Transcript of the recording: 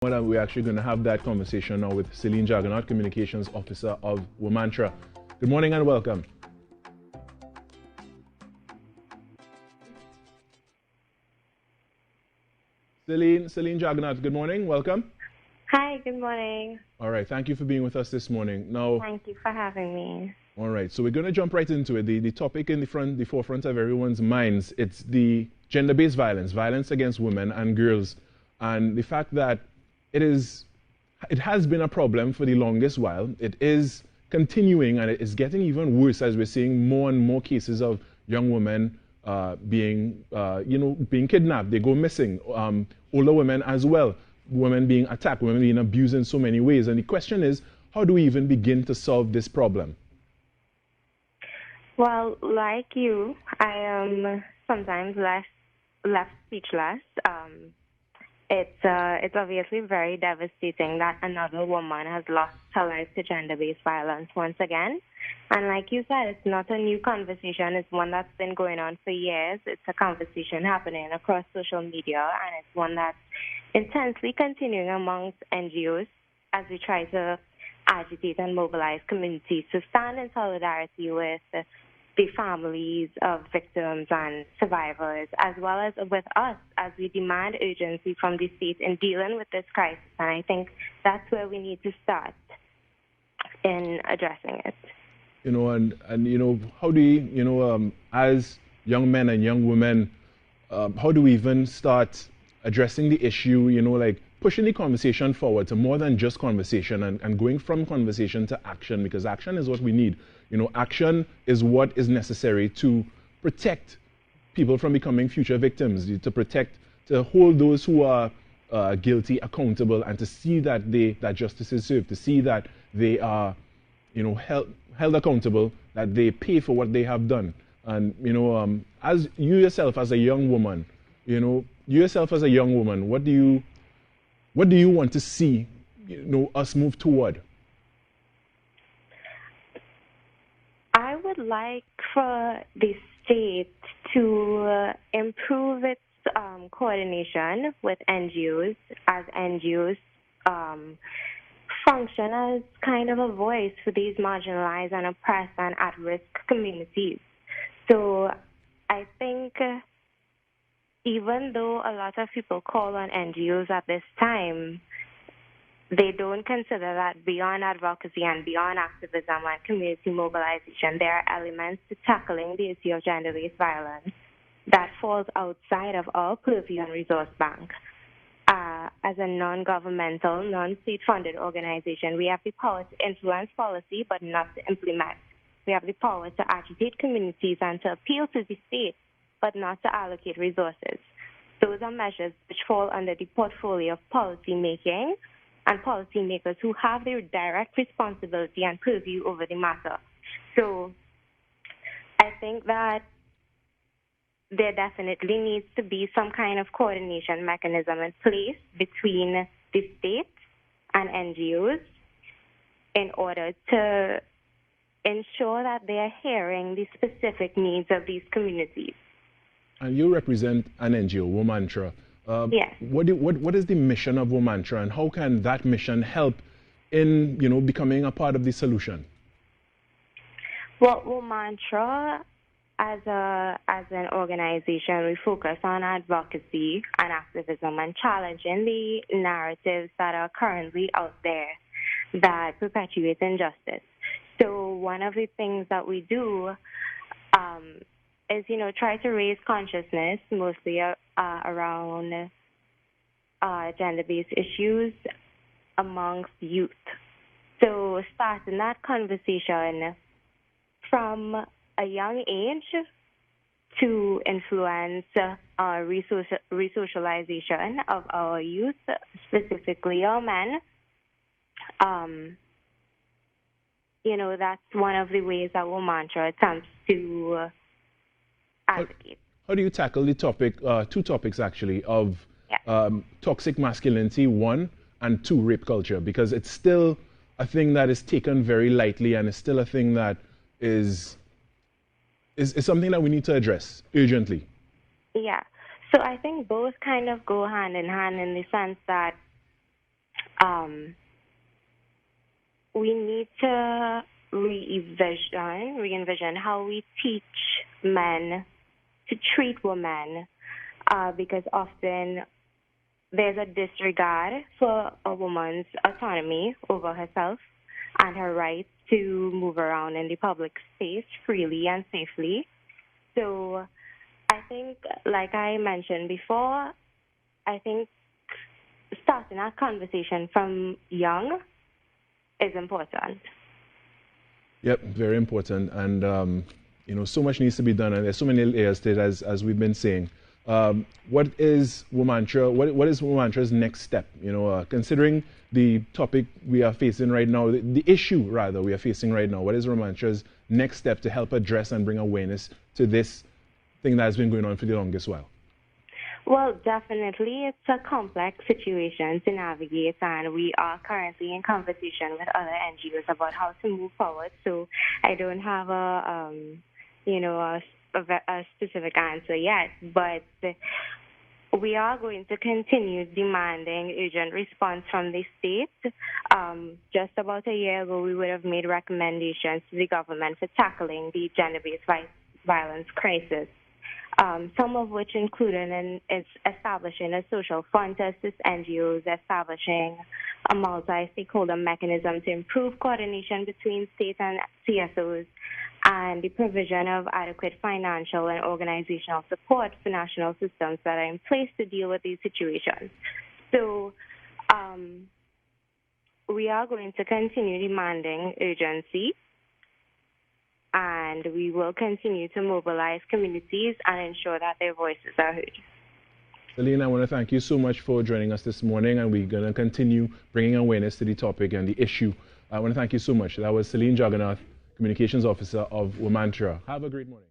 Well, we're actually going to have that conversation now with Celine Jaggernaut, Communications Officer of Womantra. Good morning and welcome. Celine Jaggernaut, good morning, welcome. Hi, good morning. All right, thank you for being with us this morning. Now, Thank you for having me. all right, so we're going to jump right into it. The topic in the forefront of everyone's minds, it's the gender-based violence, violence against women and girls, and the fact that it has been a problem for the longest while. It is continuing, and it is getting even worse as we're seeing more and more cases of young women being kidnapped. They go missing. Older women as well. Women being attacked, women being abused in so many ways. And the question is, how do we even begin to solve this problem? Well, like you, I am sometimes left speechless. It's obviously very devastating that another woman has lost her life to gender-based violence once again. And like you said, it's not a new conversation. It's one that's been going on for years. It's a conversation happening across social media, and it's one that's intensely continuing amongst NGOs as we try to agitate and mobilize communities to stand in solidarity with the families of victims and survivors, as well as with us as we demand urgency from the state in dealing with this crisis. And I think that's where we need to start in addressing it. How do we, as young men and young women, how do we even start addressing the issue, like pushing the conversation forward to more than just conversation and going from conversation to action, because action is what we need. Action is what is necessary to protect people from becoming future victims, to hold those who are guilty accountable, and to see that that justice is served, to see that they are, held accountable, that they pay for what they have done. And, as you yourself as a young woman, what do you want to see, us move toward? I would like for the state to improve its coordination with NGOs, as NGOs function as kind of a voice for these marginalized and oppressed and at-risk communities. So I think even though a lot of people call on NGOs at this time, they don't consider that beyond advocacy and beyond activism and community mobilization, there are elements to tackling the issue of gender-based violence that falls outside of our purview and resource bank. As a non-governmental, non-state-funded organization, we have the power to influence policy but not to implement. We have the power to agitate communities and to appeal to the state but not to allocate resources. Those are measures which fall under the portfolio of policy making and policymakers who have their direct responsibility and purview over the matter. So I think that there definitely needs to be some kind of coordination mechanism in place between the state and NGOs in order to ensure that they are hearing the specific needs of these communities. And you represent an NGO, Womantra. Yes. What is the mission of Womantra, and how can that mission help in becoming a part of the solution? Well, Womantra, as an organization, we focus on advocacy and activism and challenging the narratives that are currently out there that perpetuate injustice. So one of the things that we do is, try to raise consciousness, mostly around gender-based issues amongst youth. So starting that conversation from a young age to influence resocialization of our youth, specifically our men. That's one of the ways that Womantra attempts to advocate. How do you tackle the topic, two topics actually, of toxic masculinity, one, and two, rape culture? Because it's still a thing that is taken very lightly, and it's still a thing that is something that we need to address urgently. Yeah. So I think both kind of go hand in hand in the sense that Um, we need to re-envision how we teach men to treat women, because often there's a disregard for a woman's autonomy over herself and her right to move around in the public space freely and safely. So I think, like I mentioned before, I think starting a conversation from young is important. Yep, very important. And, so much needs to be done. And there's so many layers to it, as we've been saying. What is Womantra? What is Womantra's next step? Considering the topic we are facing right now, the issue, rather, we are facing right now, what is Womantra's next step to help address and bring awareness to this thing that has been going on for the longest while? Well, definitely, it's a complex situation to navigate, and we are currently in conversation with other NGOs about how to move forward. So I don't have a specific answer yet, but we are going to continue demanding urgent response from the state. Just about a year ago, we would have made recommendations to the government for tackling the gender-based violence crisis. Some of which included establishing a social fund to assist NGOs, establishing a multi-stakeholder mechanism to improve coordination between state and CSOs, and the provision of adequate financial and organizational support for national systems that are in place to deal with these situations. So we are going to continue demanding urgency, and we will continue to mobilize communities and ensure that their voices are heard. Celine, I want to thank you so much for joining us this morning, and we're going to continue bringing awareness to the topic and the issue. I want to thank you so much. That was Celine Jagannath, Communications Officer of Womantra. Have a great morning.